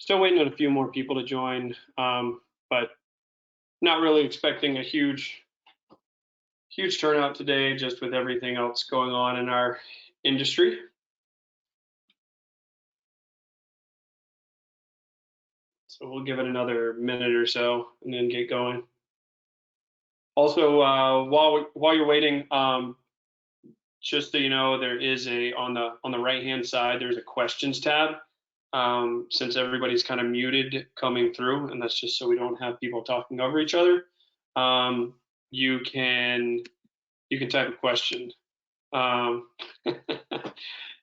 Still waiting on a few more people to join, but not really expecting a huge turnout today, just with everything else going on in our industry. So we'll give it another minute or so and then get going. Also, while you're waiting, just so you know, there is on the right hand side, there's a questions tab. Since everybody's kind of muted coming through, and that's just so we don't have people talking over each other. You can type a question.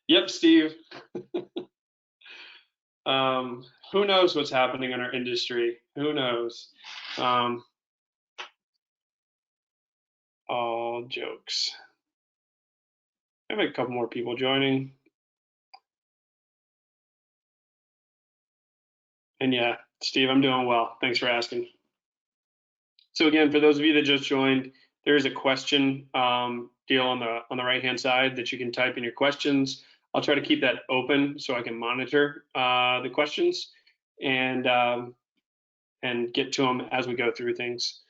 Yep, Steve. Who knows what's happening in our industry? Who knows? All jokes. I have a couple more people joining. And yeah, Steve, I'm doing well. Thanks for asking. So again, for those of you that just joined, there is a question deal on the right-hand side that you can type in your questions. I'll try to keep that open so I can monitor the questions and get to them as we go through things.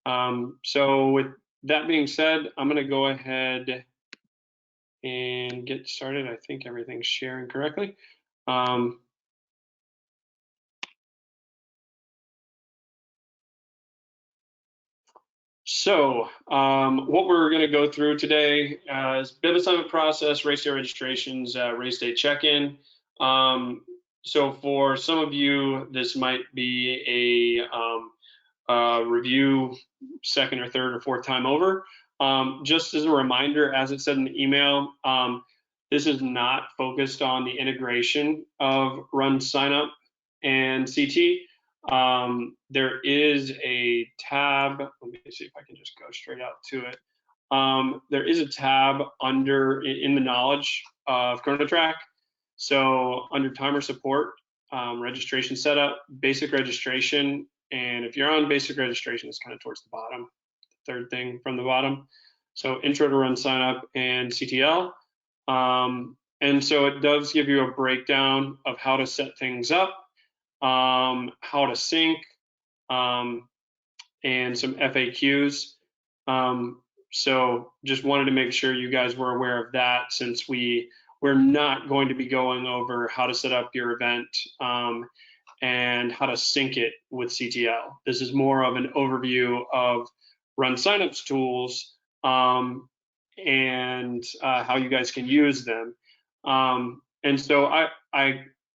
So with that being said, I'm going to go ahead and get started. I think everything's sharing correctly. So what we're going to go through today is Bib assignment process, race day registrations, race day check-in. So for some of you, this might be a review second or third or fourth time over. Just as a reminder, as it said in the email, this is not focused on the integration of RunSignup and CT. There is a tab. Let me see if I can just go straight out to it. There is a tab in the knowledge of ChronoTrack. So under timer support, registration setup, basic registration, and if you're on basic registration, it's kind of towards the bottom, third thing from the bottom. So intro to RunSignup and CTL. And so it does give you a breakdown of how to set things up, how to sync, and some FAQs. So just wanted to make sure you guys were aware of that, since we're not going to be going over how to set up your event and how to sync it with CTL. This is more of an overview of RunSignup's tools and how you guys can use them. And so I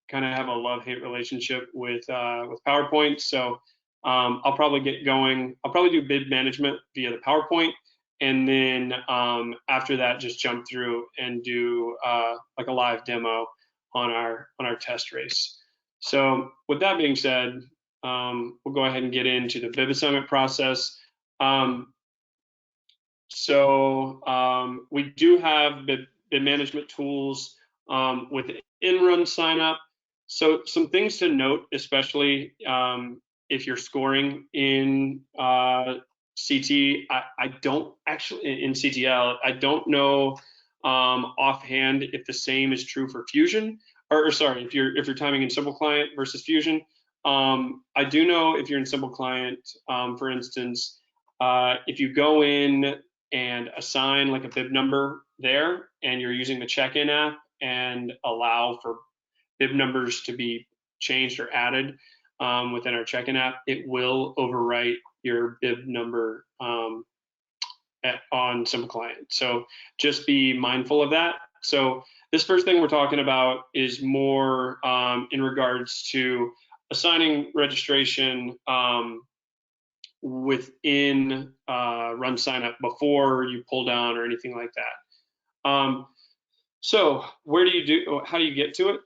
kind of have a love-hate relationship with PowerPoint. So I'll probably get going. I'll probably do bid management via the PowerPoint, and then after that, just jump through and do like a live demo on our test race. So with that being said, we'll go ahead and get into the Bib assignment process. We do have bid management tools within RunSignup. So some things to note, especially if you're scoring in CT, I don't actually, in CTL, I don't know offhand if the same is true for Fusion, or sorry, if you're timing in Simple Client versus Fusion. I do know if you're in Simple Client, for instance, if you go in and assign like a bib number there, and you're using the check-in app and allow for bib numbers to be changed or added within our check-in app, it will overwrite your bib number on Simple Client. So just be mindful of that. So this first thing we're talking about is more in regards to assigning registration within RunSignup before you pull down or anything like that. So how do you get to it?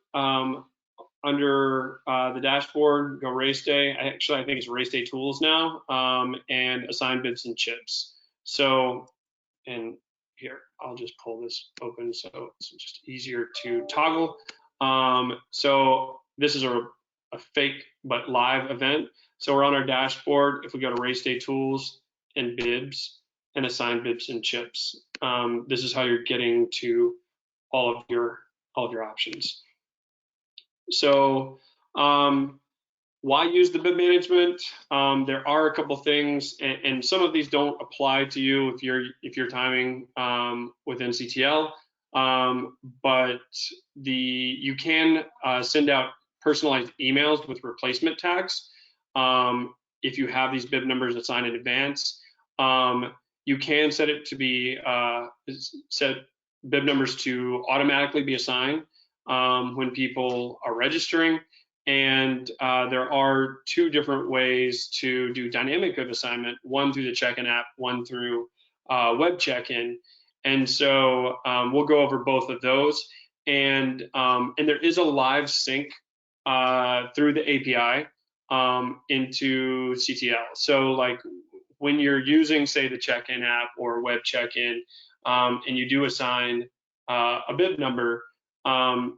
Under the dashboard, go race day. I think it's race day tools now, and assign bibs and chips. So, and here, I'll just pull this open so it's just easier to toggle. So this is a fake but live event. So we're on our dashboard. If we go to race day tools and bibs and assign bibs and chips, this is how you're getting to all of your options. So why use the bib management? There are a couple things, and some of these don't apply to you if you're timing within CTL. But you can send out personalized emails with replacement tags if you have these bib numbers assigned in advance. You can set it to be set bib numbers to automatically be assigned when people are registering. And there are two different ways to do dynamic bib assignment, one through the check-in app, one through web check-in. And so we'll go over both of those. And there is a live sync through the API into CTL. So like when you're using, say, the check-in app or web check-in, and you do assign a bib number,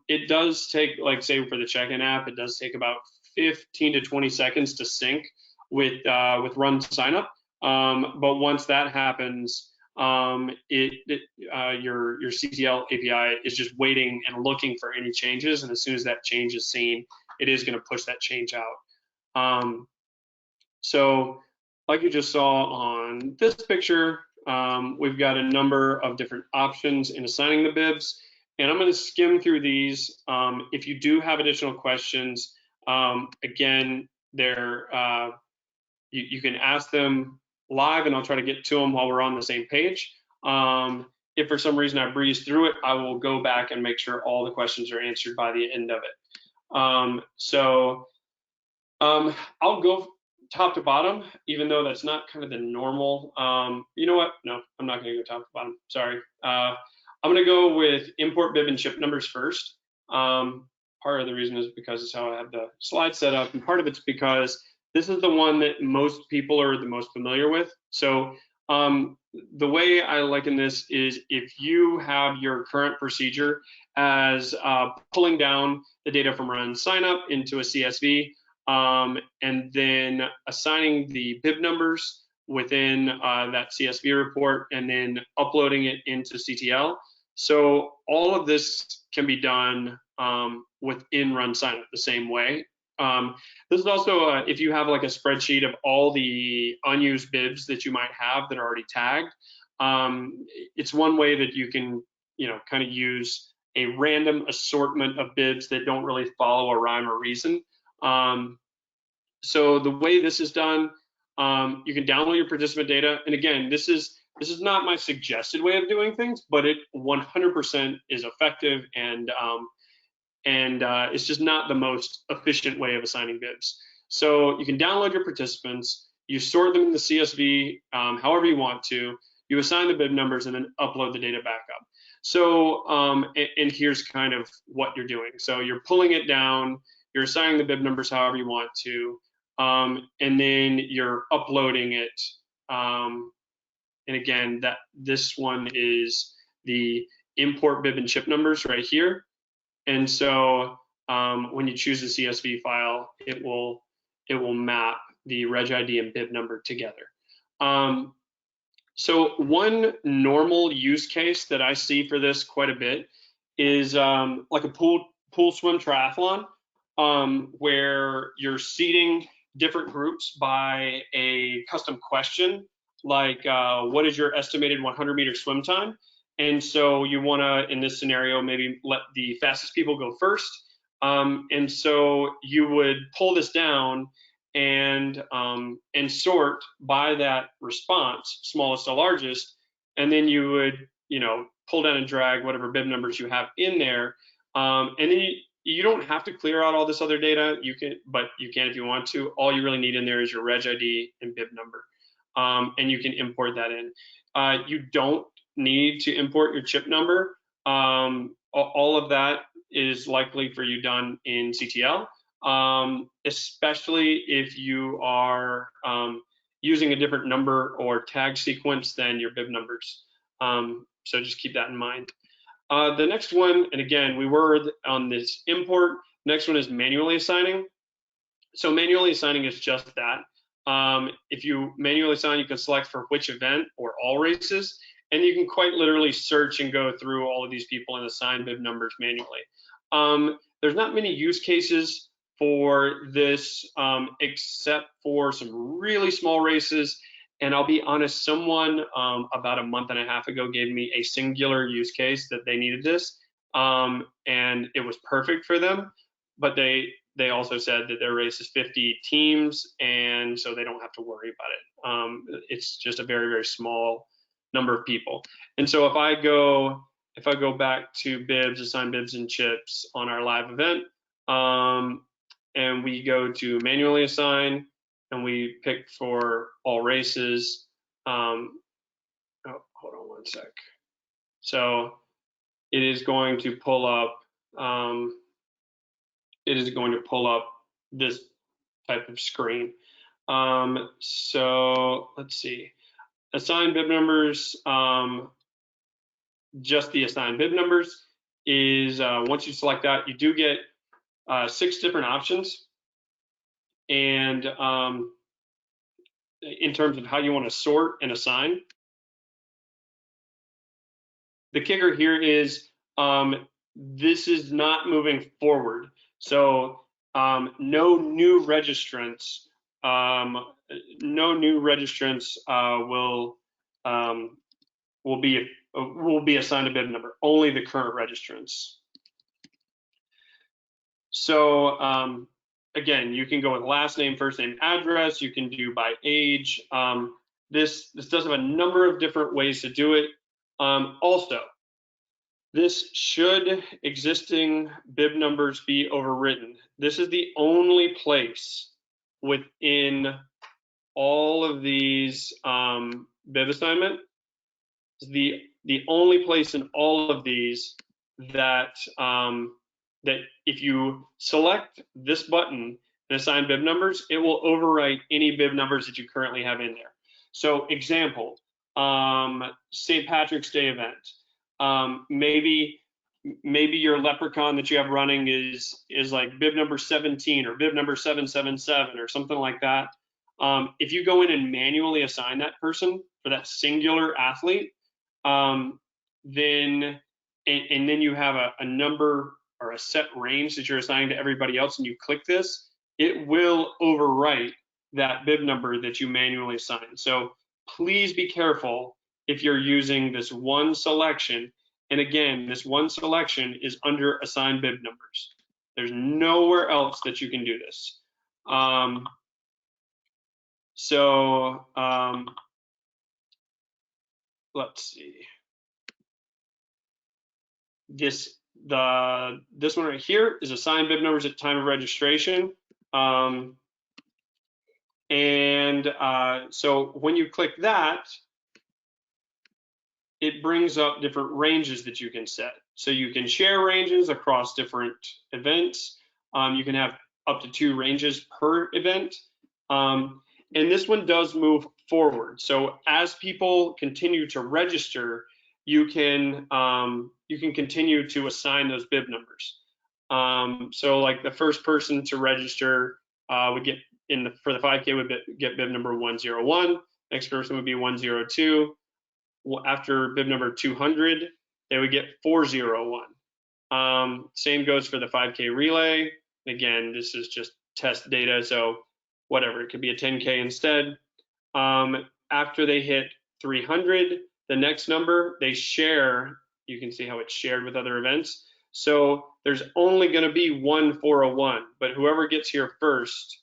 it does take, like, say, for the check-in app, it does take about 15 to 20 seconds to sync with RunSignup. But once that happens, your CTL API is just waiting and looking for any changes, and as soon as that change is seen, it is going to push that change out. So like you just saw on this picture, we've got a number of different options in assigning the bibs, and I'm going to skim through these. If you do have additional questions, again, you can ask them live, and I'll try to get to them while we're on the same page. If for some reason I breeze through it, I will go back and make sure all the questions are answered by the end of it. I'll go top to bottom, even though that's not kind of the normal. You know what? No, I'm not going to go top to bottom. Sorry. I'm going to go with import bib and chip numbers first. Part of the reason is because it's how I have the slide set up, and part of it's because this is the one that most people are the most familiar with. So the way I liken this is if you have your current procedure as pulling down the data from RunSignup into a CSV, and then assigning the bib numbers within that CSV report, and then uploading it into CTL. So all of this can be done within RunSignup the same way. This is also if you have like a spreadsheet of all the unused bibs that you might have that are already tagged. It's one way that you can, kind of use a random assortment of bibs that don't really follow a rhyme or reason. So the way this is done, you can download your participant data, and again, this is not my suggested way of doing things, but it 100% is effective, and it's just not the most efficient way of assigning bibs. So you can download your participants, you sort them in the CSV however you want to, you assign the bib numbers, and then upload the data back up. So, and here's kind of what you're doing. So you're pulling it down, you're assigning the bib numbers however you want to, and then you're uploading it. And again, this one is the import bib and chip numbers right here. And so when you choose a CSV file, it will map the reg ID and bib number together. So one normal use case that I see for this quite a bit is like a pool swim triathlon, where you're seeding different groups by a custom question, like what is your estimated 100-meter swim time? And so you want to, in this scenario, maybe let the fastest people go first. And so you would pull this down and sort by that response, smallest to largest, and then you would, pull down and drag whatever bib numbers you have in there. And then you don't have to clear out all this other data. But you can if you want to. All you really need in there is your reg ID and bib number, and you can import that in. You don't need to import your chip number. All of that is likely for you done in CTL, especially if you are using a different number or tag sequence than your bib numbers. So just keep that in mind. The next one, and again, we were on this import. Next one is manually assigning. So manually assigning is just that. If you manually assign, you can select for which event or all races, and you can quite literally search and go through all of these people and assign bib numbers manually. There's not many use cases for this, except for some really small races. And I'll be honest, someone about a month and a half ago gave me a singular use case that they needed this, and it was perfect for them. But they also said that their race is 50 teams, and so they don't have to worry about it. It's just a very, very small number of people. And so if I go back to Bibs, assign Bibs and chips on our live event, and we go to manually assign, and we pick for all races. Oh, hold on one sec. So it is going to pull up. It is going to pull up this type of screen. So let's see. Assign bib numbers. Just the assign bib numbers is once you select that, you do get 6 different options. And in terms of how you want to sort and assign, the kicker here is this is not moving forward. So no new registrants, will be assigned a bib number. Only the current registrants. So again, you can go with last name, first name, address. You can do by age. This does have a number of different ways to do it. Also, this should existing bib numbers be overwritten. This is the only place within all of these bib assignment. The only place in all of these that that if you select this button and assign bib numbers, it will overwrite any bib numbers that you currently have in there. So example, St. Patrick's Day event. Maybe your leprechaun that you have running is like bib number 17 or bib number 777 or something like that. If you go in and manually assign that person for that singular athlete, then you have a number or a set range that you're assigning to everybody else, and you click this, it will overwrite that bib number that you manually assign. So please be careful if you're using this one selection. And again, this one selection is under assign bib numbers. There's nowhere else that you can do this. Let's see. This one right here is assign bib numbers at time of registration. So when you click that, it brings up different ranges that you can set. So you can share ranges across different events. You can have up to 2 ranges per event. And this one does move forward. So as people continue to register, you can continue to assign those bib numbers. So like the first person to register would get for the 5K would get bib number 101. Next person would be 102. After bib number 200, they would get 401. Same goes for the 5K relay. Again, this is just test data, so whatever, it could be a 10K instead. After they hit 300, the next number they share, you can see how it's shared with other events. So there's only going to be one 401, but whoever gets here first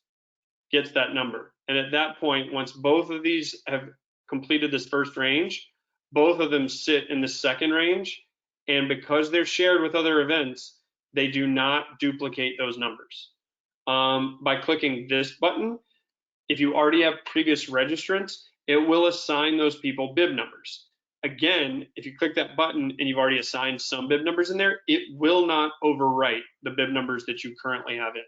gets that number. And at that point, once both of these have completed this first range, both of them sit in the second range. And because they're shared with other events, they do not duplicate those numbers. By clicking this button, if you already have previous registrants, it will assign those people bib numbers. Again, if you click that button and you've already assigned some bib numbers in there, it will not overwrite the bib numbers that you currently have in.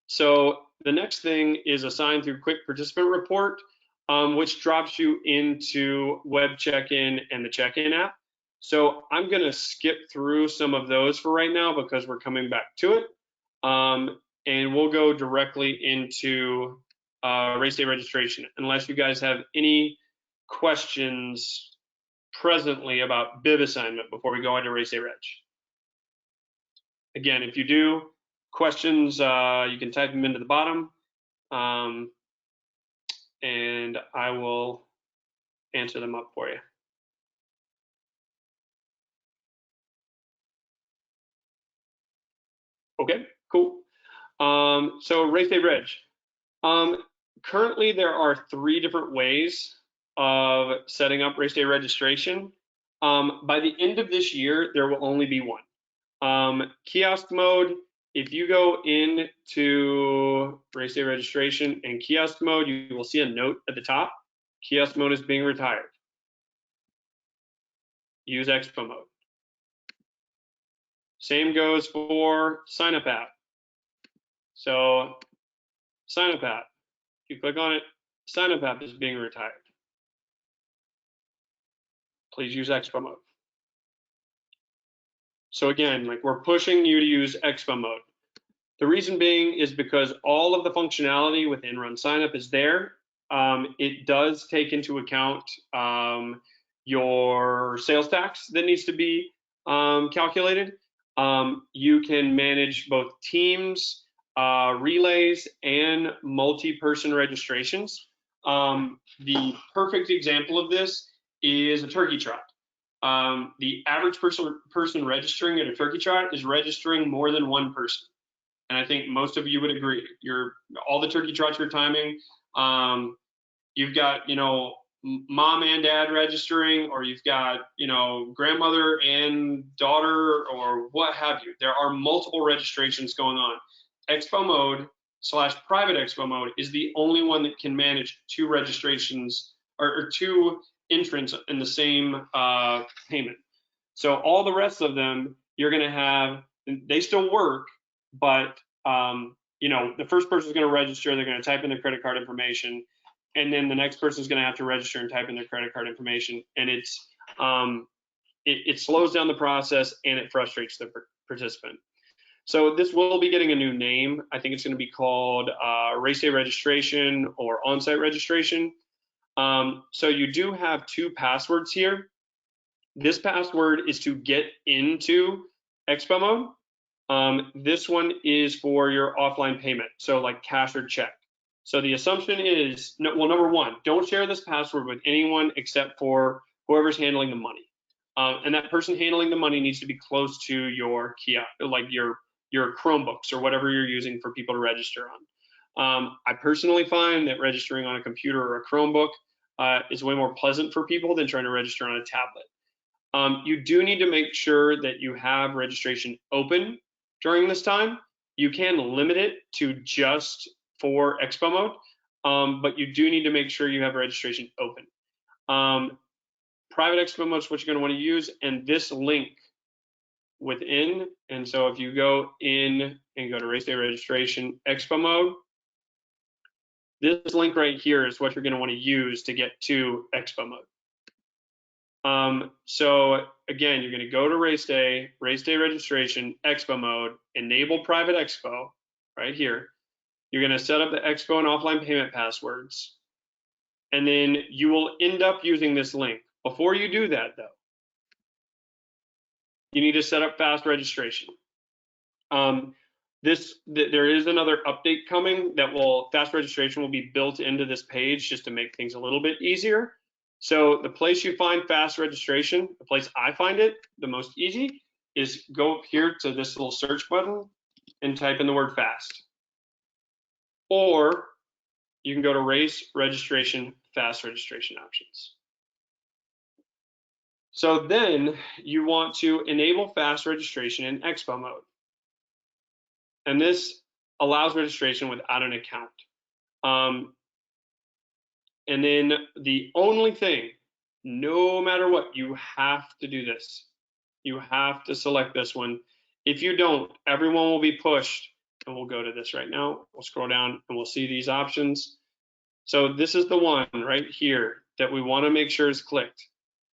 So the next thing is assign through quick participant report, which drops you into web check-in and the check-in app. So I'm going to skip through some of those for right now because we're coming back to it. And we'll go directly into race day registration, unless you guys have any questions presently about bib assignment before we go into race day reg. Again, if you do, questions, you can type them into the bottom, and I will answer them up for you. Okay, cool. So race day reg. Currently, there are 3 different ways of setting up race day registration. By the end of this year, there will only be one. Kiosk mode, if you go into race day registration and kiosk mode, you will see a note at the top. Kiosk mode is being retired. Use Expo mode. Same goes for sign up app. So sign up app, if you click on it, sign up app is being retired. Please use Expo mode. So again, like we're pushing you to use Expo mode. The reason being is because all of the functionality within RunSignup is there. It does take into account your sales tax that needs to be calculated. You can manage both teams, relays, and multi-person registrations. The perfect example of this is a turkey trot. The average person registering at a turkey trot is registering more than one person. And I think most of you would agree. All the turkey trots you're timing, you've got, mom and dad registering, or you've got, grandmother and daughter, or what have you. There are multiple registrations going on. Expo mode / private Expo mode is the only one that can manage 2 registrations or 2 entrants in the same payment. So all the rest of them, you're going to have, they still work, but the first person is going to register, they're going to type in their credit card information, and then the next person is going to have to register and type in their credit card information, and it slows down the process and it frustrates the participant. So this will be getting a new name. I think it's going to be called race day registration or on-site registration. So you do have 2 passwords here. This password is to get into Expo mode. This one is for your offline payment, so like cash or check. So the assumption is, number 1, don't share this password with anyone except for whoever's handling the money. And that person handling the money needs to be close to your kiosk, like your Chromebooks or whatever you're using for people to register on. I personally find that registering on a computer or a Chromebook is way more pleasant for people than trying to register on a tablet. You do need to make sure that you have registration open during this time. You can limit it to just for Expo mode, but you do need to make sure you have registration open. Private Expo mode is what you're going to want to use, and this link within, and so if you go in and go to race day registration Expo mode, this link right here is what you're going to want to use to get to Expo mode. So again, you're going to go to race day registration, Expo mode, enable private Expo right here. You're going to set up the Expo and offline payment passwords, and then you will end up using this link. Before you do that though, you need to set up fast registration. There is another update coming that fast registration will be built into this page just to make things a little bit easier. So the place you find fast registration, the place I find it the most easy, is go up here to this little search button and type in the word fast. Or you can go to race registration, fast registration options. So then you want to enable fast registration in Expo mode. And this allows registration without an account. And then the only thing, no matter what, you have to do this. You have to select this one. If you don't, everyone will be pushed. And we'll go to this right now. We'll scroll down and we'll see these options. So this is the one right here that we want to make sure is clicked,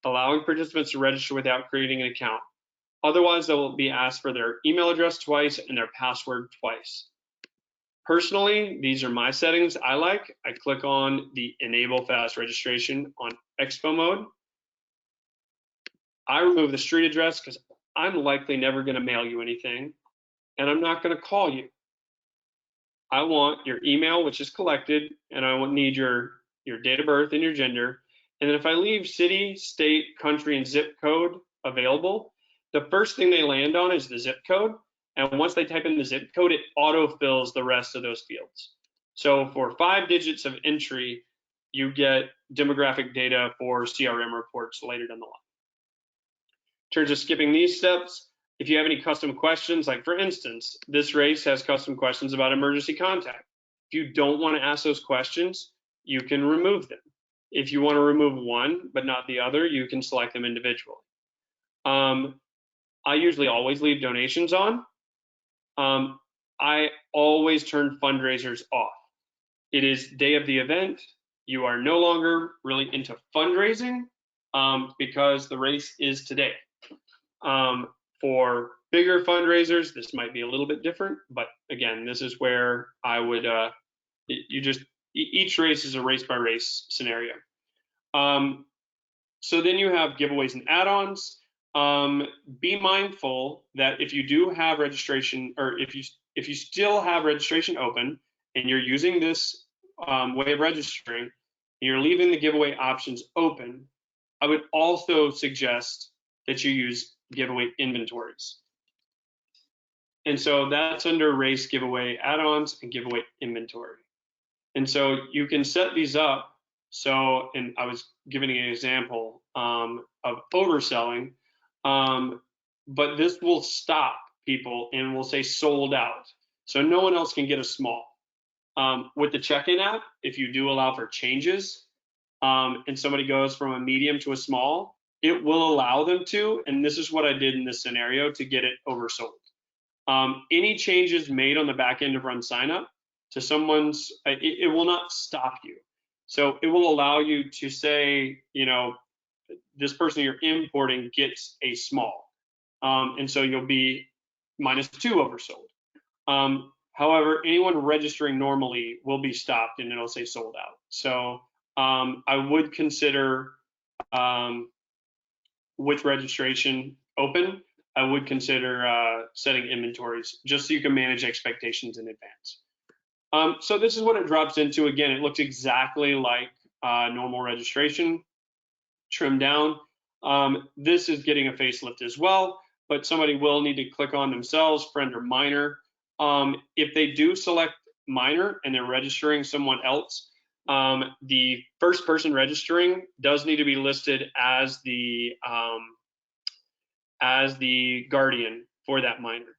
allowing participants to register without creating an account. Otherwise, they will be asked for their email address twice and their password twice. Personally, these are my settings I like. I click on the Enable Fast Registration on Expo mode. I remove the street address because I'm likely never going to mail you anything. and I'm not going to call you. I want your email, which is collected, and I need your date of birth and your gender. And then if I leave city, state, country, and zip code available, the first thing they land on is the zip code. And once they type in the zip code, it autofills the rest of those fields. So for 5 digits of entry, you get demographic data for CRM reports later down the line. In terms of skipping these steps, if you have any custom questions, like for instance, this race has custom questions about emergency contact. If you don't want to ask those questions, you can remove them. If you want to remove one but not the other, you can select them individually. I usually always leave donations on. I always turn fundraisers off. It is day of the event. You are no longer really into fundraising because the race is today. For bigger fundraisers, this might be a little bit different, but again, this is where I would, each race is a race by race scenario. So then you have giveaways and add-ons. Be mindful that if you do have registration, or if you still have registration open and you're using this way of registering, and you're leaving the giveaway options open, I would also suggest that you use giveaway inventories. And so that's under race giveaway add-ons and giveaway inventory. And so you can set these up. So, and I was giving an example of overselling, but this will stop people and will say sold out. So no one else can get a small. With the check-in app, if you do allow for changes and somebody goes from a medium to a small, it will allow them to, and this is what I did in this scenario to get it oversold. Any changes made on the back end of RunSignup to someone's, it will not stop you. So it will allow you to say, you know, this person you're importing gets a small. And so you'll be -2 oversold. However, anyone registering normally will be stopped and it'll say sold out. So I would consider with registration open, I would consider setting inventories just so you can manage expectations in advance. So this is what it drops into. Again, it looks exactly like normal registration, trimmed down. This is getting a facelift as well, but somebody will need to click on themselves, friend or minor. If they do select minor and they're registering someone else, the first person registering does need to be listed as the guardian for that minor.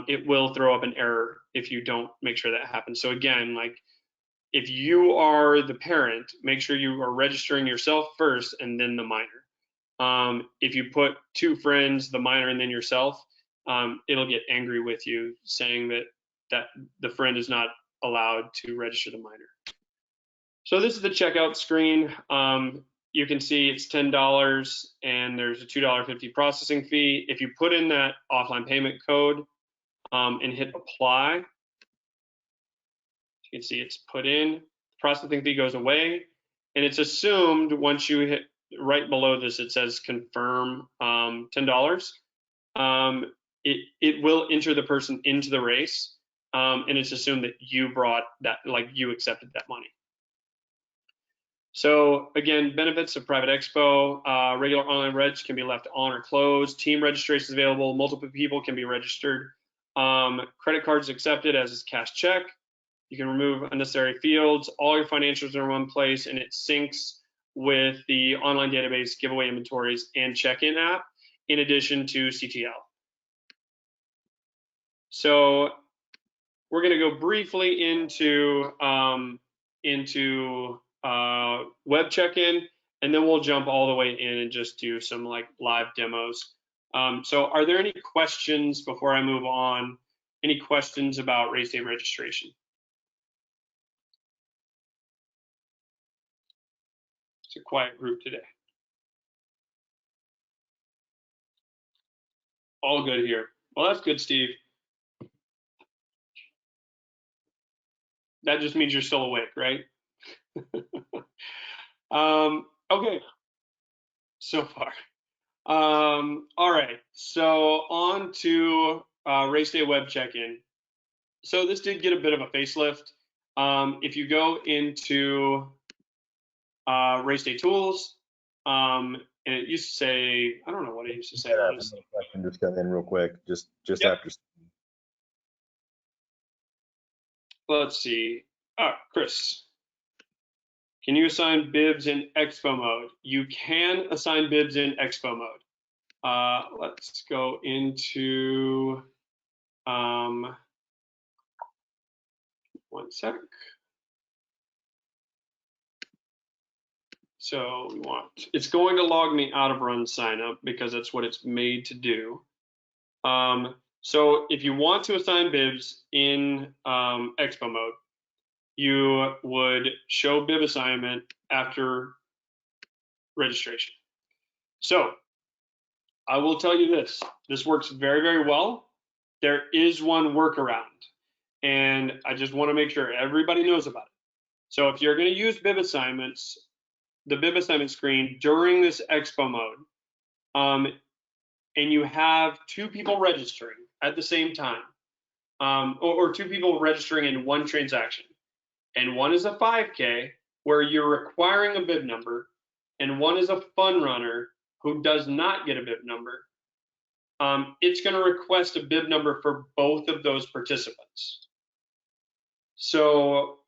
It will throw up an error if you don't make sure that happens. So again, like if you are the parent, make sure you are registering yourself first and then the minor. If you put 2 friends, the minor and then yourself, it'll get angry with you saying that the friend is not allowed to register the minor. So this is the checkout screen. You can see it's $10 and there's a $2.50 processing fee. If you put in that offline payment code and hit apply, you can see it's put in, the processing fee goes away, and it's assumed once you hit right below this, it says confirm $10. It will enter the person into the race, and it's assumed that you brought that, like you accepted that money. So again, benefits of private expo, regular online regs can be left on or closed, team registration is available, multiple people can be registered, credit cards accepted as is cash check, you can remove unnecessary fields, all your financials are in one place, and it syncs with the online database, giveaway inventories, and check-in app, in addition to CTL. So we're gonna go briefly into web check-in, and then we'll jump all the way in and just do some like live demos. So are there any questions before I move on? Any questions about race day registration? It's a quiet group today. All good here. Well, that's good, Steve. That just means you're still awake, right? Okay, so far. All right, so on to race day web check-in. So this did get a bit of a facelift. If you go into race day tools, and it used to say, I don't know what it used to say. I have another question just come in real quick, just Yep. after. Let's see. Chris, can you assign bibs in Expo mode? You can assign bibs in Expo mode. Let's go into one sec. So we want, it's going to log me out of RunSignup because that's what it's made to do. So if you want to assign bibs in Expo mode, you would show bib assignment after registration. So I will tell you this, this works very, very well. There is one workaround, and I just want to make sure everybody knows about it. So if you're going to use bib assignments, the bib assignment screen during this Expo mode, and you have two people registering at the same time, or two people registering in one transaction, and one is a 5K where you're requiring a bib number, and one is a fun runner who does not get a bib number, it's going to request a bib number for both of those participants. So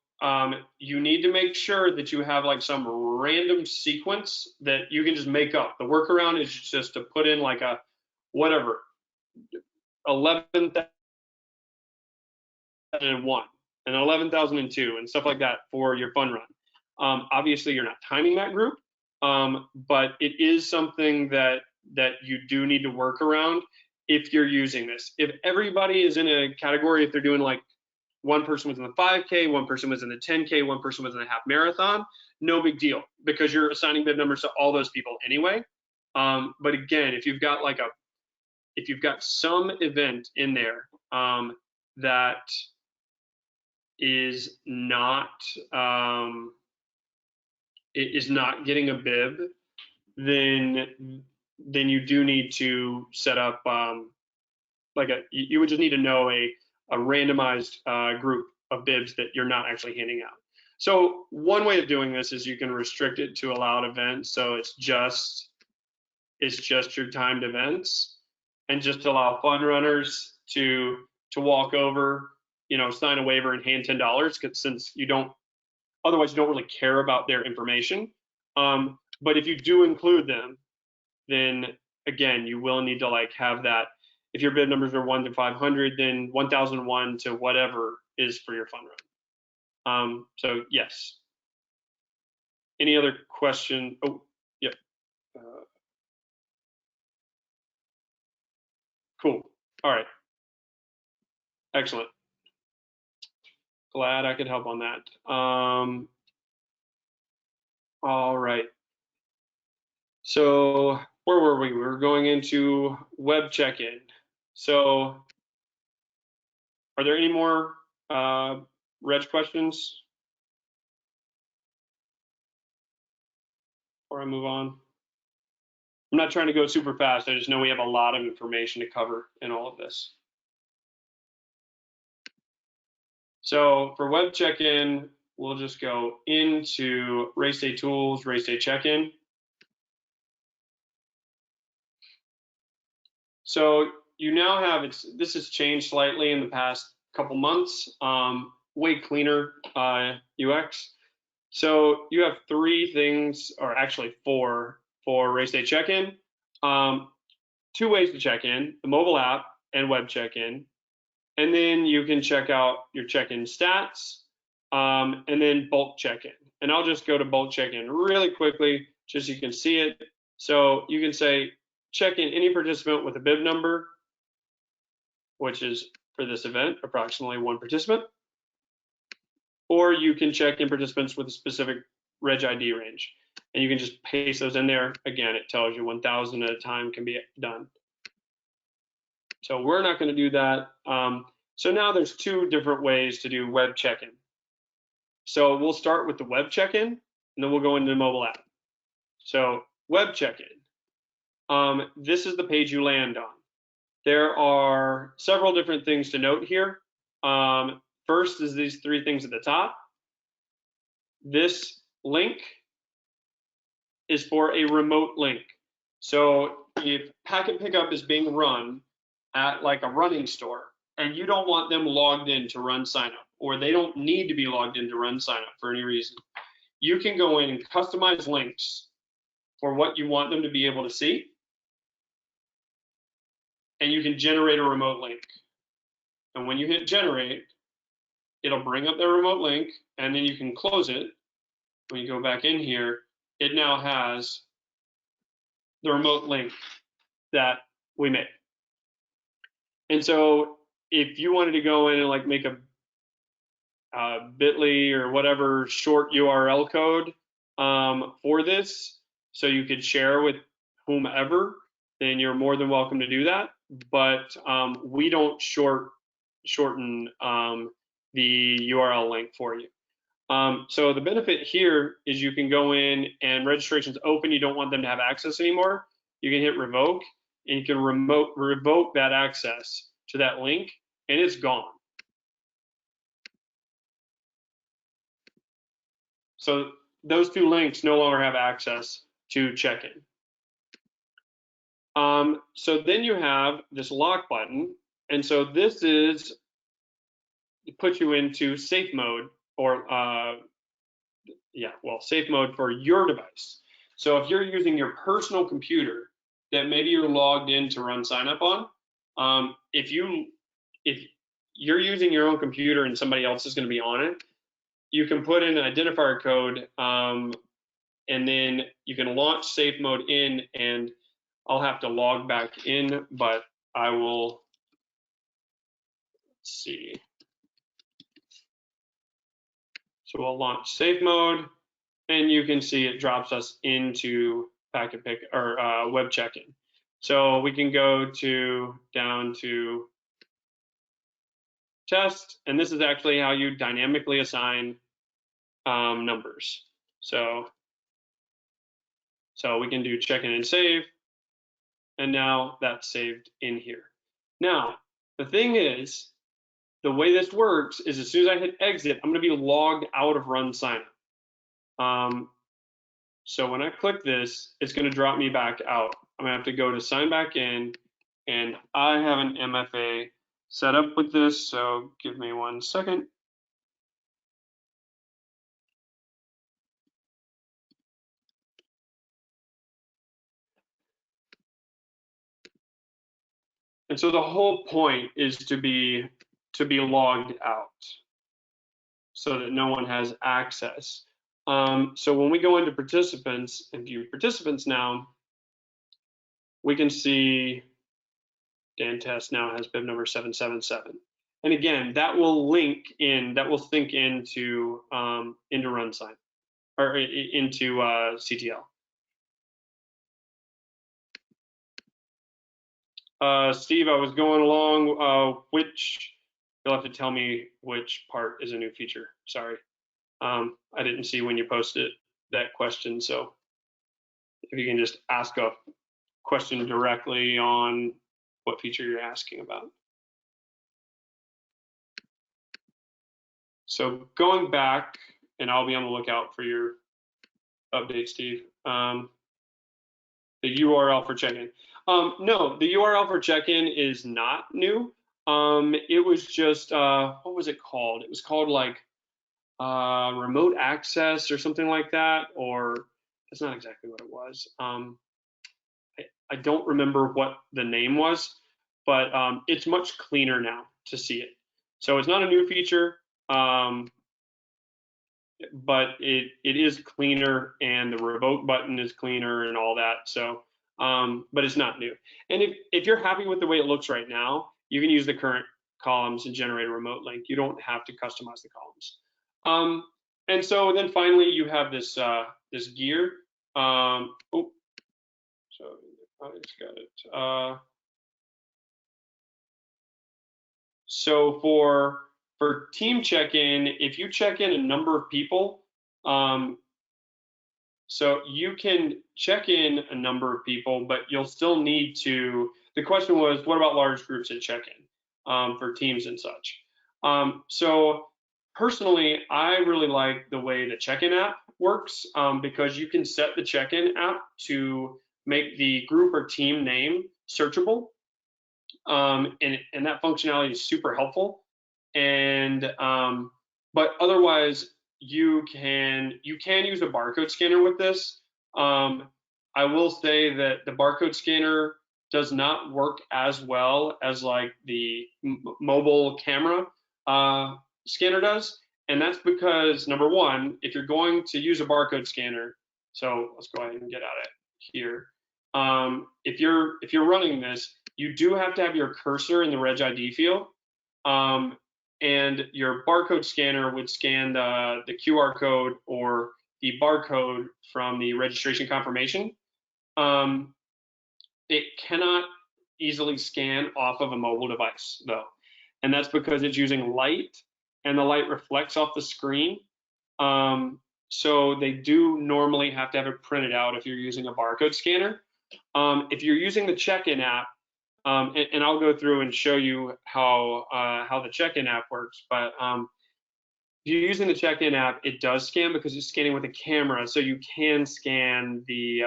you need to make sure that you have like some random sequence that you can just make up. The workaround is just to put in like a whatever 11,001 and 11,002 and stuff like that for your fun run. Obviously, you're not timing that group, but it is something that you do need to work around if you're using this. If everybody is in a category, if they're doing like one person was in the 5K, one person was in the 10K, one person was in the half marathon, no big deal because you're assigning bib numbers to all those people anyway. But again, if you've got like if you've got some event in there that is not getting a bib, then you do need to set up like you would just need to know a randomized group of bibs that you're not actually handing out. So one way of doing this is you can restrict it to allowed events. So it's just your timed events, and just allow fun runners to walk over, sign a waiver and hand $10, because since otherwise you don't really care about their information. But if you do include them, then again, you will need to like have that. If your bib numbers are 1 to 500, then 1001 to whatever is for your fun run. So yes. Any other question? Oh, yep. Cool. All right. Excellent. Glad I could help on that. All right. So where were we? We were going into web check-in. So are there any more reg questions before I move on? I'm not trying to go super fast. I just know we have a lot of information to cover in all of this. So for web check-in, we'll just go into race day tools, race day check-in. So you now have, this has changed slightly in the past couple months, way cleaner UX. So you have 3 things, or actually 4 for race day check-in. 2 ways to check in, the mobile app and web check-in. And then you can check out your check-in stats, and then bulk check-in. And I'll just go to bulk check-in really quickly, just so you can see it. So you can say, check in any participant with a bib number, which is for this event, approximately 1 participant. Or you can check in participants with a specific reg ID range. And you can just paste those in there. Again, it tells you 1,000 at a time can be done. So we're not going to do that. So now there's 2 different ways to do web check-in. So we'll start with the web check-in, and then we'll go into the mobile app. So web check-in. This is the page you land on. There are several different things to note here. First is these three things at the top. This link is for a remote link. So if packet pickup is being run at like a running store and you don't want them logged in to RunSignup, or they don't need to be logged in to RunSignup for any reason, you can go in and customize links for what you want them to be able to see, and you can generate a remote link. And when you hit generate, it'll bring up the remote link, and then you can close it. When you go back in here, it now has the remote link that we made. And so if you wanted to go in and like make a bit.ly or whatever short URL code for this, so you could share with whomever, then you're more than welcome to do that. But we don't shorten the URL link for you. So the benefit here is you can go in and registration's open, you don't want them to have access anymore. You can hit revoke, and you can revoke that access to that link, and it's gone. So those two links no longer have access to check-in. So then you have this lock button, and so this is to put you into safe mode, or safe mode for your device. So if you're using your personal computer that maybe you're logged in to RunSignup on, if you're using your own computer and somebody else is going to be on it, you can put in an identifier code, and then you can launch safe mode in, and I'll have to log back in, but I will, let's see. So we'll launch safe mode, and you can see it drops us into packet pick or web check-in. So we can go down to test, and this is actually how you dynamically assign numbers. So we can do check-in and save, and now that's saved in here. Now, the thing is, the way this works is as soon as I hit exit, I'm going to be logged out of RunSignup. So when I click this, it's going to drop me back out. I'm going to have to go to sign back in, and I have an MFA set up with this, so give me 1 second. And so the whole point is to be logged out so that no one has access. So when we go into participants and view participants now, we can see Dan Test now has bib number 777. And again, that will link in, that will sync into RunSign or into CTL. Steve, I was going along, you'll have to tell me which part is a new feature. Sorry. I didn't see when you posted that question. So if you can just ask a question directly on what feature you're asking about. So going back, and I'll be on the lookout for your update, Steve. The URL for check-in. No, the URL for check-in is not new. It was just, what was it called? It was called like remote access or something like that, or that's not exactly what it was. I don't remember what the name was, but it's much cleaner now to see it. So it's not a new feature, but it is cleaner, and the revoke button is cleaner and all that. So, but it's not new. And if you're happy with the way it looks right now, you can use the current columns and generate a remote link. You don't have to customize the columns. And so then finally you have this this gear. So I just got it. So for team check-in, if you check in a number of people, so you can check in a number of people, but you'll still need to, the question was, what about large groups at check-in for teams and such? So personally, I really like the way the check-in app works because you can set the check-in app to make the group or team name searchable. And that functionality is super helpful. And but otherwise, you can use a barcode scanner with this. I will say that the barcode scanner does not work as well as like the mobile camera scanner does, and that's because number one, if you're going to use a barcode scanner, so let's go ahead and get at it here. If you're running this, you do have to have your cursor in the Reg ID field, and your barcode scanner would scan the QR code or the barcode from the registration confirmation. It cannot easily scan off of a mobile device though, and that's because it's using light, and the light reflects off the screen. So they do normally have to have it printed out if you're using a barcode scanner. If you're using the check-in app, and I'll go through and show you how the check-in app works, but if you're using the check-in app, it does scan because it's scanning with a camera, so you can scan the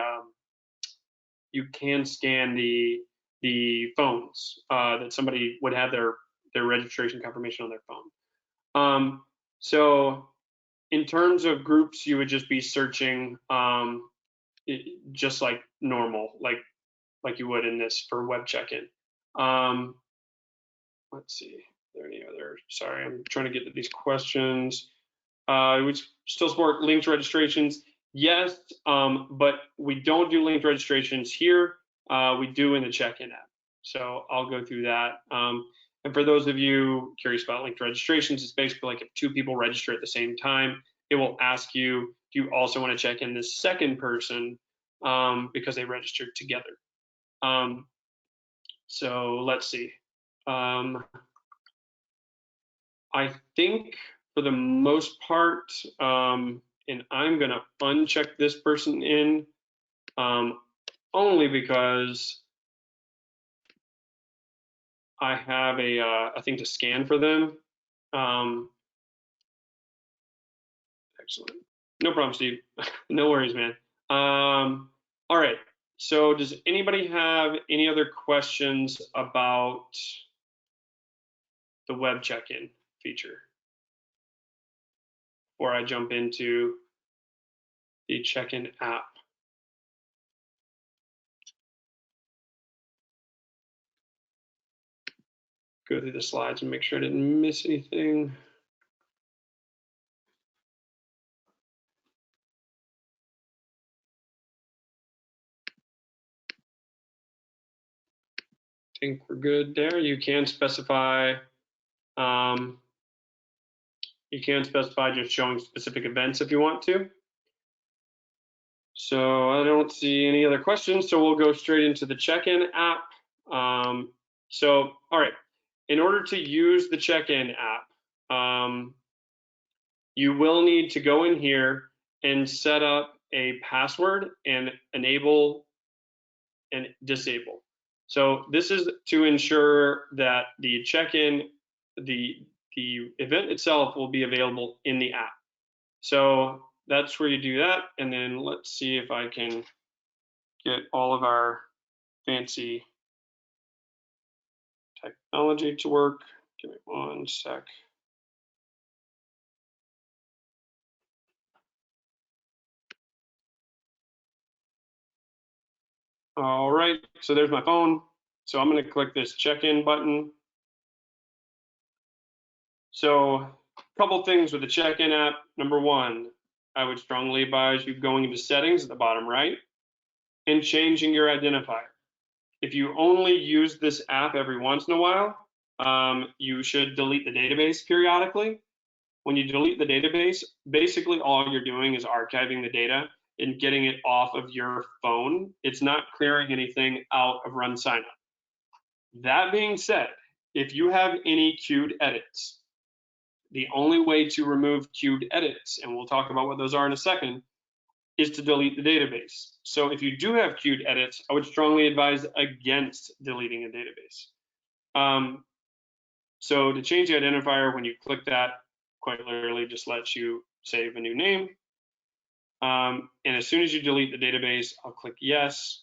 phones that somebody would have their registration confirmation on their phone. So in terms of groups, you would just be searching just like normal, like you would in this for web check-in. Let's see, are there any other, sorry, I'm trying to get to these questions. Which still support linked registrations? Yes, but we don't do linked registrations here. We do in the check-in app. So I'll go through that. And for those of you curious about linked registrations, it's basically like if two people register at the same time, it will ask you, do you also want to check in this second person because they registered together? So let's see. I think for the most part, and I'm gonna uncheck this person in only because I have a thing to scan for them. Excellent. No problem, Steve. No worries, man. All right. So does anybody have any other questions about the web check-in feature before I jump into the check-in app? Go through the slides and make sure I didn't miss anything. I think we're good there. You can specify just showing specific events if you want to. So I don't see any other questions, so we'll go straight into the check-in app. So, all right, in order to use the check-in app, you will need to go in here and set up a password and enable and disable. So this is to ensure that the check-in, the event itself will be available in the app. So that's where you do that. And then let's see if I can get all of our fancy technology to work. Give me one sec. All right, so there's my phone. So I'm gonna click this check-in button. So a couple things with the check-in app. Number one, I would strongly advise you going into settings at the bottom right and changing your identifier. If you only use this app every once in a while, you should delete the database periodically. When you delete the database, basically all you're doing is archiving the data and getting it off of your phone. It's not clearing anything out of RunSignup. That being said, if you have any queued edits, the only way to remove queued edits, and we'll talk about what those are in a second, is to delete the database. So if you do have queued edits, I would strongly advise against deleting a database. So to change the identifier, when you click that, quite literally just lets you save a new name. And as soon as you delete the database, I'll click yes.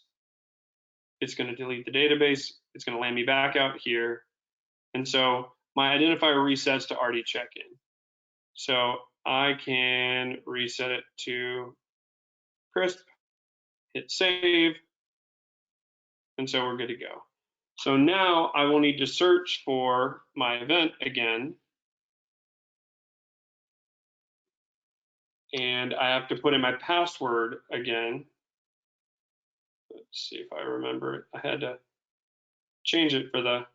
It's going to delete the database. It's going to land me back out here. And so my identifier resets to RD check-in. So I can reset it to crisp, hit save, and so we're good to go. So now I will need to search for my event again. And I have to put in my password again. Let's see if I remember it. I had to change it for the,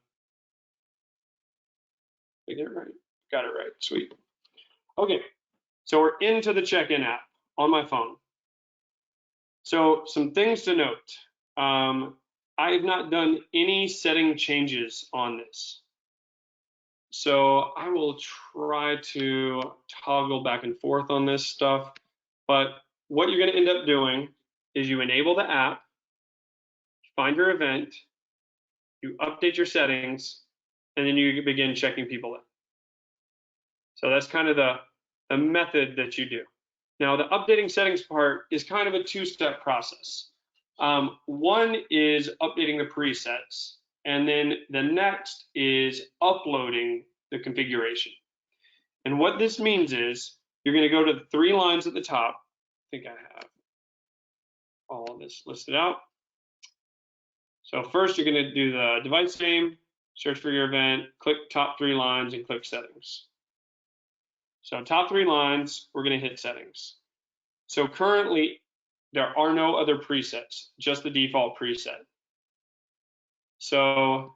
did I get it right? Got it right, sweet. Okay, so we're into the check-in app on my phone. So some things to note. I have not done any setting changes on this. So I will try to toggle back and forth on this stuff. But what you're going to end up doing is you enable the app, find your event, you update your settings, and then you begin checking people in. So that's kind of the method that you do. Now, the updating settings part is kind of a two-step process. One is updating the presets, and then the next is uploading the configuration. And what this means is you're going to go to the 3 lines at the top. I think I have all of this listed out. So first, you're going to do the device name, search for your event, click top 3 lines, and click settings. So top 3 lines, we're going to hit settings. So currently, there are no other presets, just the default preset. So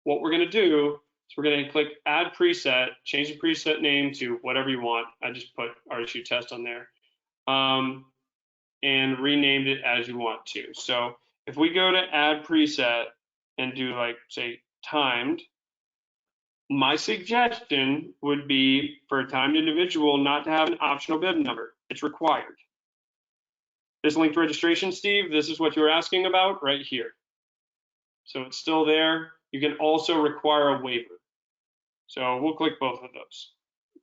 what we're going to do is we're going to click add preset, change the preset name to whatever you want. I just put RSU test on there, and renamed it as you want to. So if we go to add preset and do like say timed, my suggestion would be for a timed individual not to have an optional bib number. It's required. This linked registration, Steve, this is what you were asking about right here. So it's still there. You can also require a waiver. So we'll click both of those.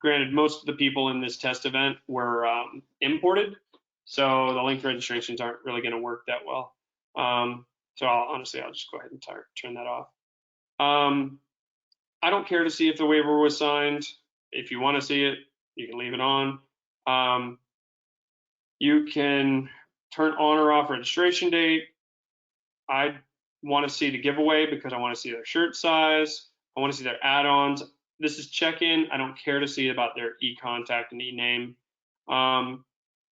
Granted, most of the people in this test event were imported, so the linked registrations aren't really going to work that well. So honestly, I'll just go ahead and turn that off. I don't care to see if the waiver was signed. If you want to see it, you can leave it on. You can turn on or off registration date. I want to see the giveaway because I want to see their shirt size. I want to see their add-ons. This is check-in. I don't care to see about their e-contact and e-name.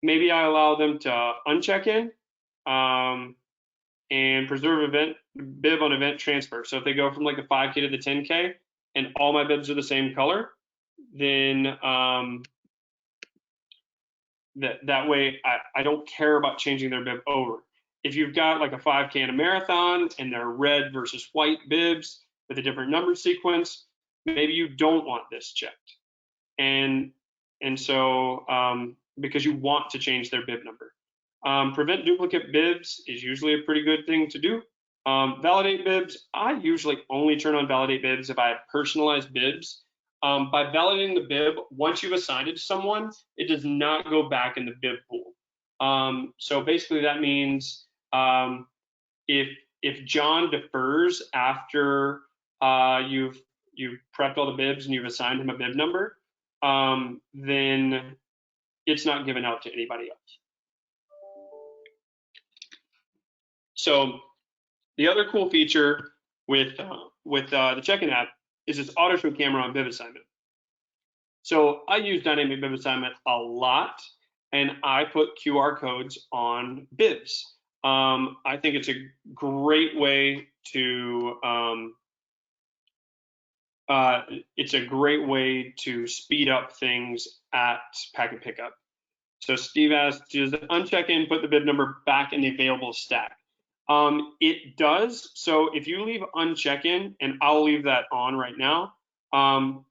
Maybe I allow them to uncheck in and preserve event bib on event transfer. So if they go from like the 5K to the 10K and all my bibs are the same color, then that way I don't care about changing their bib over. If you've got like a 5K and a marathon and they're red versus white bibs with a different number sequence, maybe you don't want this checked. And so because you want to change their bib number. Prevent duplicate bibs is usually a pretty good thing to do. Validate bibs, I usually only turn on validate bibs if I have personalized bibs. By validating the bib, once you've assigned it to someone, it does not go back in the bib pool. So basically that means if John defers after you've prepped all the bibs and you've assigned him a bib number, then it's not given out to anybody else. So the other cool feature with the check-in app is this auto show camera on bib assignment. So I use dynamic bib assignment a lot, and I put QR codes on bibs. I think it's a great way to speed up things at packet pickup. So Steve asked, does the uncheck-in put the bib number back in the available stack? It does. So if you leave uncheck-in, and I'll leave that on right now, and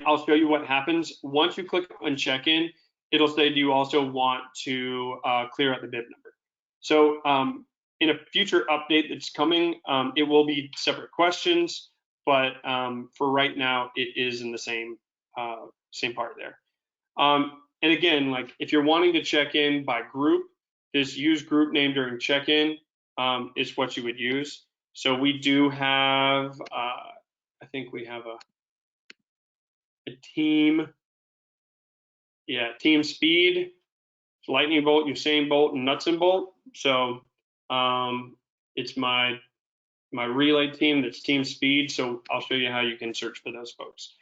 I'll show you what happens. Once you click uncheck-in, it'll say, do you also want to clear out the bib number? So in a future update that's coming, it will be separate questions, but for right now, it is in the same part there. And again, like if you're wanting to check in by group, just use group name during check-in is what you would use. So we do have, I think we have a team, team speed, lightning bolt, Usain Bolt, and nuts and bolt. So it's my relay team that's team speed. So I'll show you how you can search for those folks.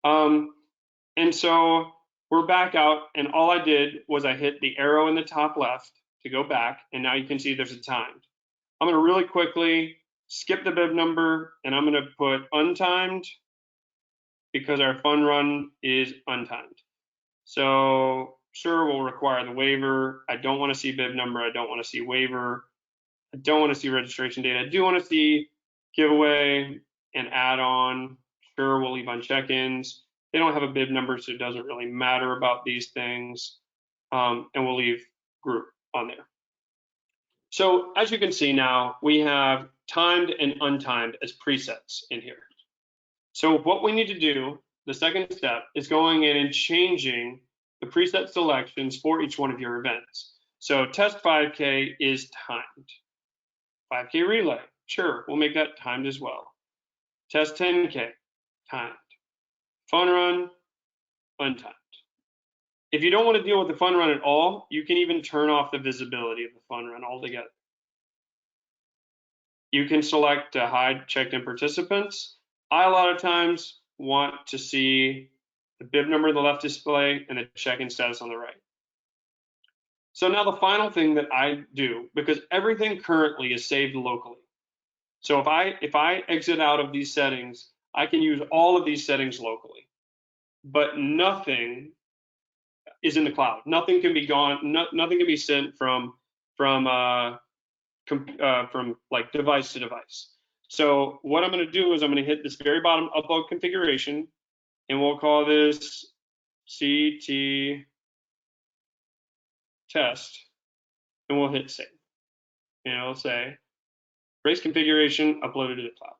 And so we're back out, and all I did was I hit the arrow in the top left to go back, and now you can see there's a timed. I'm gonna really quickly skip the bib number, and I'm gonna put untimed because our fun run is untimed. So sure, we'll require the waiver. I don't wanna see bib number, I don't wanna see waiver. I don't wanna see registration date. I do wanna see giveaway and add-on. Sure, we'll leave on check-ins. They don't have a bib number, so it doesn't really matter about these things. And we'll leave group on there. So as you can see now, we have timed and untimed as presets in here. So what we need to do, the second step, is going in and changing the preset selections for each one of your events. So test 5K is timed. 5K relay, sure, we'll make that timed as well. Test 10K, timed. Fun run, untimed. If you don't want to deal with the fun run at all, you can even turn off the visibility of the fun run altogether. You can select to hide checked-in participants. I, a lot of times, want to see the bib number on the left display and the check-in status on the right. So now the final thing that I do, because everything currently is saved locally. So if I exit out of these settings, I can use all of these settings locally, but nothing is in the cloud. Nothing can be gone. Nothing can be sent from like device to device. So what I'm going to do is I'm going to hit this very bottom upload configuration, and we'll call this CT test, and we'll hit save. And it'll say race configuration uploaded to the cloud.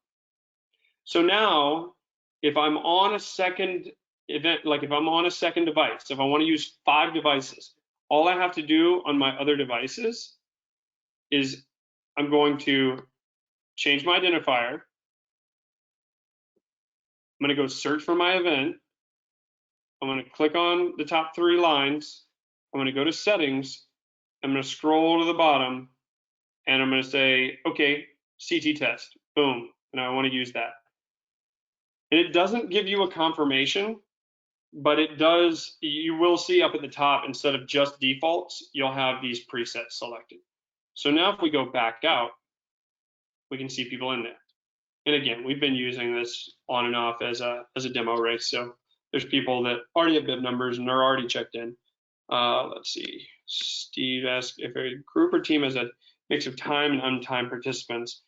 So now, if I'm on a second event, like if I'm on a second device, if I want to use 5 devices, all I have to do on my other devices is I'm going to change my identifier. I'm going to go search for my event. I'm going to click on the top 3 lines. I'm going to go to settings. I'm going to scroll to the bottom, and I'm going to say, okay, CT test, boom, and I want to use that. And it doesn't give you a confirmation, but it does, you will see up at the top, instead of just defaults, you'll have these presets selected. So now if we go back out, we can see people in there. And again, we've been using this on and off as a demo race. So there's people that already have bib numbers and they're already checked in. Let's see, Steve asked if a group or team has a mix of time and untimed participants.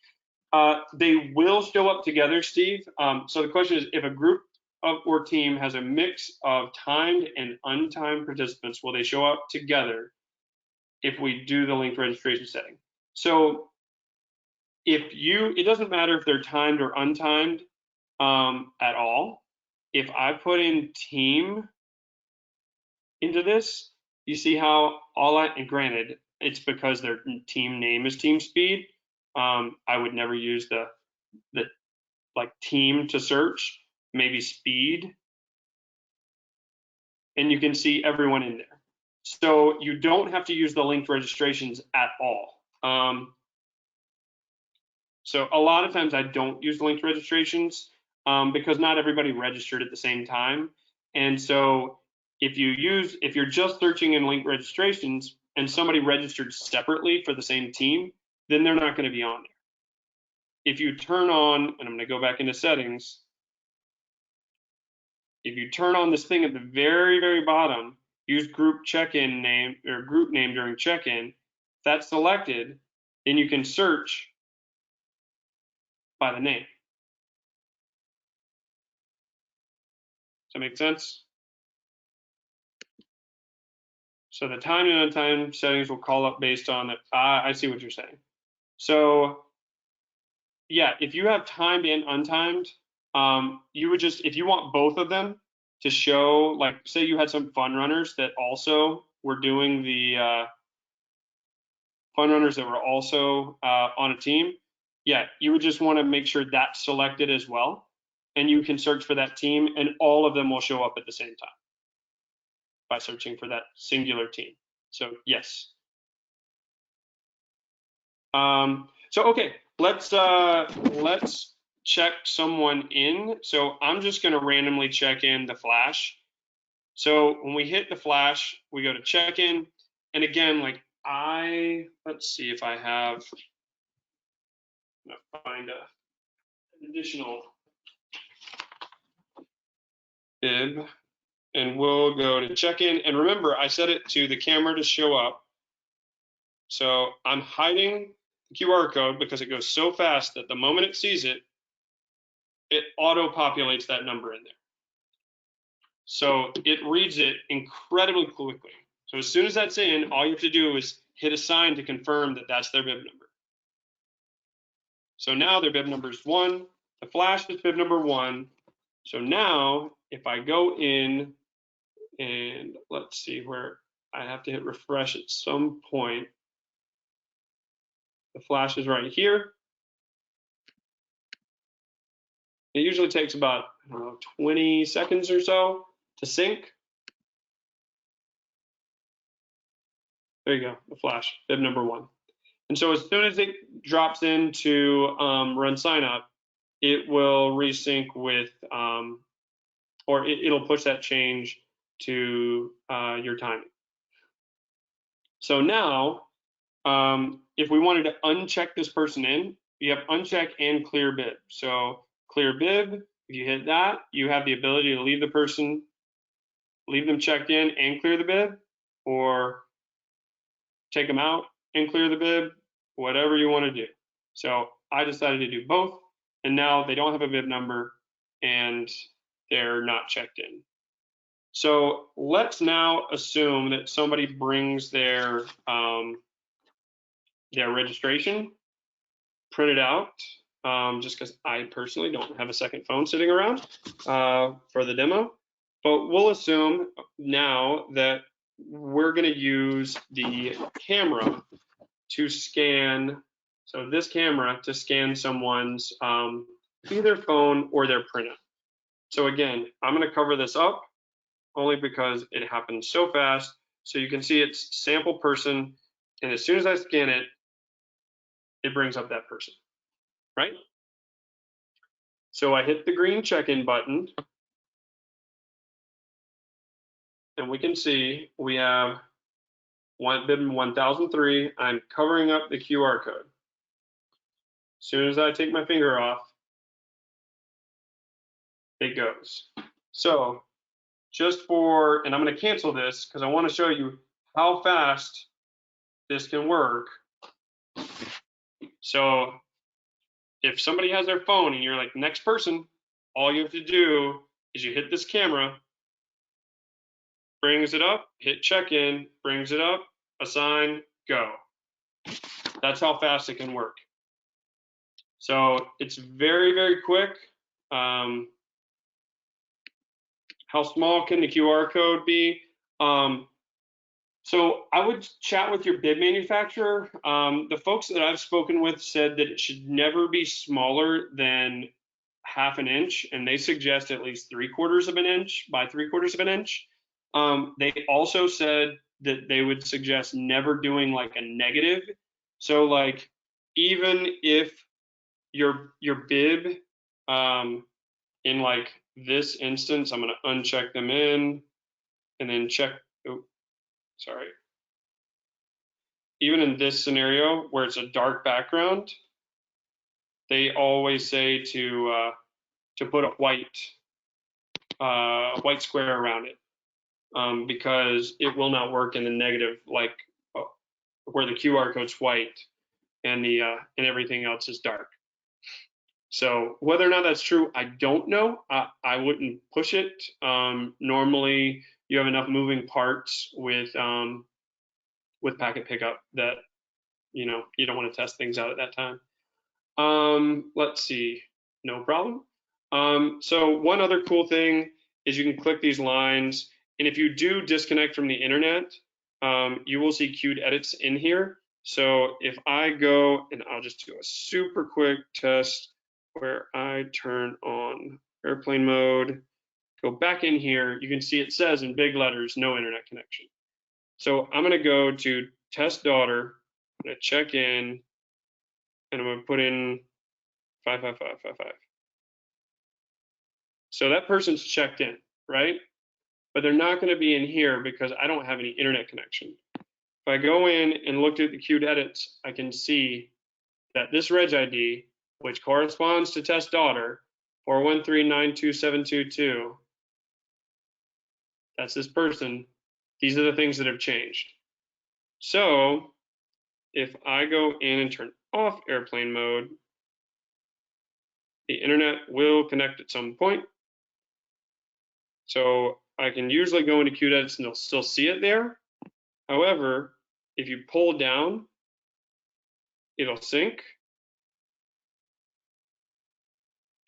They will show up together, Steve. So the question is, if a group or team has a mix of timed and untimed participants, will they show up together if we do the linked registration setting? So it doesn't matter if they're timed or untimed at all. If I put in team into this, you see how and granted, it's because their team name is team speed. I would never use the like team to search, maybe speed. And you can see everyone in there. So you don't have to use the linked registrations at all. So a lot of times I don't use linked registrations because not everybody registered at the same time. And so if you're just searching in linked registrations and somebody registered separately for the same team, then they're not going to be on there. If you turn on, and I'm going to go back into settings, if you turn on this thing at the very, very bottom, use group check-in name or group name during check-in, if that's selected, then you can search by the name. Does that make sense? So the timed and untimed settings will call up based on that. I see what you're saying. So yeah, if you have timed and untimed, you would just, if you want both of them to show, like say you had some fun runners that also were doing the fun runners that were also on a team, yeah, you would just want to make sure that's selected as well. And you can search for that team and all of them will show up at the same time by searching for that singular team. So yes. So okay, let's check someone in. So I'm just going to randomly check in the flash. So when we hit the flash, we go to check in, and again, like let's see if I have. I'm gonna find an additional bib, and we'll go to check in. And remember, I set it to the camera to show up. So I'm hiding the QR code because it goes so fast that the moment it sees it, it auto-populates that number in there. So it reads it incredibly quickly. So as soon as that's in, all you have to do is hit assign to confirm that that's their bib number. So now their bib number is 1. The flash is bib number 1. So now if I go in and let's see where I have to hit refresh at some point. The flash is right here. It usually takes about, I don't know, 20 seconds or so to sync. There you go, the flash, bib number 1. And so as soon as it drops into RunSignup, it will resync with, or it'll push that change to your timing. So now, if we wanted to uncheck this person in, you have uncheck and clear bib. So clear bib, if you hit that, you have the ability to leave the person, leave them checked in and clear the bib, or take them out and clear the bib, whatever you want to do. So I decided to do both, and now they don't have a bib number and they're not checked in. So let's now assume that somebody brings their registration printed out, just because I personally don't have a second phone sitting around for the demo. But we'll assume now that we're going to use the camera to scan, so this camera to scan someone's either phone or their printout. So again, I'm going to cover this up only because it happens so fast. So you can see it's sample person, and as soon as I scan it, it brings up that person, right? So I hit the green check-in button, and we can see we have bib 1003. I'm covering up the QR code. As soon as I take my finger off, it goes. So just for, and I'm going to cancel this because I want to show you how fast this can work. So if somebody has their phone and you're like, next person, all you have to do is you hit this camera, brings it up, hit check-in, brings it up, assign, go. That's how fast it can work. So it's very, very quick. How small can the QR code be? So I would chat with your bib manufacturer. The folks that I've spoken with said that it should never be smaller than ½ an inch, and they suggest at least 3/4 of an inch by 3/4 of an inch. They also said that they would suggest never doing like a negative. So like even if your bib, in like this instance, I'm going to uncheck them in and then check. Oh, sorry. Even in this scenario where it's a dark background, they always say to put a white square around it, because it will not work in the negative, like where the QR code's white and the and everything else is dark. So whether or not that's true, I don't know. I wouldn't push it. Normally, you have enough moving parts with with packet pickup that, you don't want to test things out at that time. Let's see, no problem. So one other cool thing is you can click these lines, and if you do disconnect from the internet, you will see queued edits in here. So if I go, and I'll just do a super quick test where I turn on airplane mode, go back in here, you can see it says in big letters, no internet connection. So I'm gonna go to test daughter, I'm gonna check in, and I'm gonna put in 55555. So that person's checked in, right? But they're not going to be in here because I don't have any internet connection. If I go in and look at the queued edits, I can see that this reg ID, which corresponds to test daughter 413927222, that's this person. These are the things that have changed. So if I go in and turn off airplane mode, the internet will connect at some point. So I can usually go into queued edits and they'll still see it there. However, if you pull down, it'll sync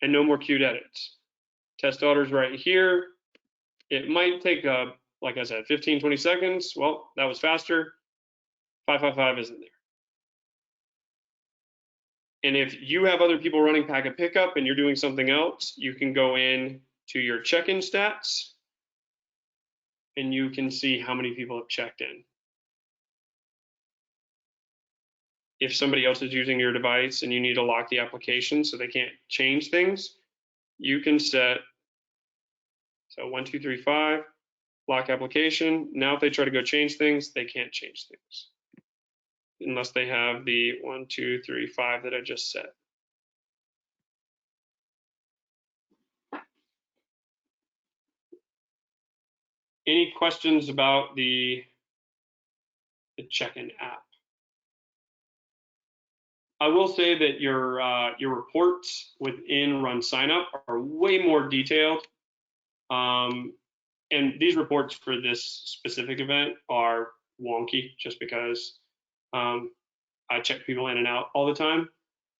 and no more queued edits. Test daughter's right here. It might take, like I said, 15, 20 seconds. Well, that was faster. 555 isn't there. And if you have other people running packet pickup and you're doing something else, you can go in to your check-in stats and you can see how many people have checked in. If somebody else is using your device and you need to lock the application so they can't change things, you can set, so 1, 2, 3, 5, lock application. Now if they try to go change things, they can't change things unless they have the 1, 2, 3, 5 that I just set. Any questions about the check-in app? I will say that your reports within RunSignup are way more detailed. And these reports for this specific event are wonky just because I check people in and out all the time.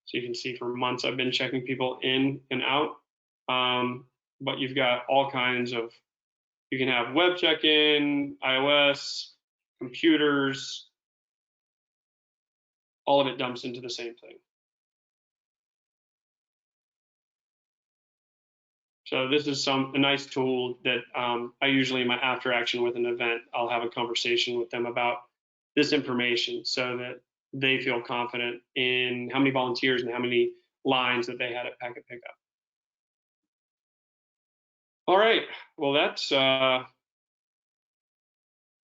So you can see for months I've been checking people in and out. But you've got all kinds of, you can have web check-in, iOS, computers, all of it dumps into the same thing. So this is a nice tool that I usually, in my after action with an event, I'll have a conversation with them about this information so that they feel confident in how many volunteers and how many lines that they had at packet pickup. All right, well, that's a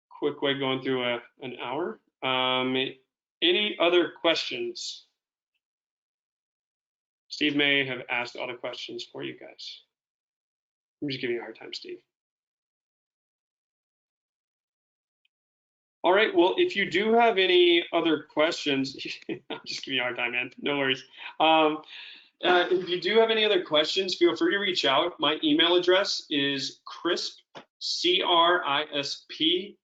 quick way going through an hour. Any other questions? Steve may have asked all the questions for you guys. I'm just giving you a hard time, Steve. All right, well, if you do have any other questions, I'm just giving you a hard time, man, no worries. If you do have any other questions, feel free to reach out. My email address is crisp, CRISP,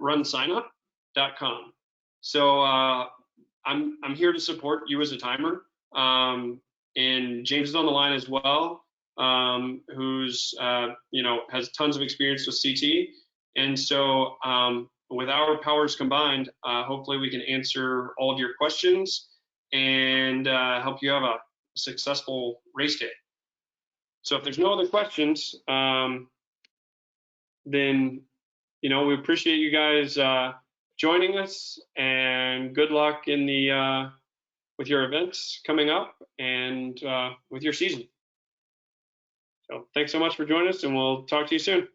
@runsignup.com. So I'm here to support you as a timer. And James is on the line as well, who's has tons of experience with CT. And so with our powers combined, hopefully we can answer all of your questions and help you have a successful race day. So if there's no other questions, then we appreciate you guys joining us, and good luck in the with your events coming up and with your season. So thanks so much for joining us, and we'll talk to you soon.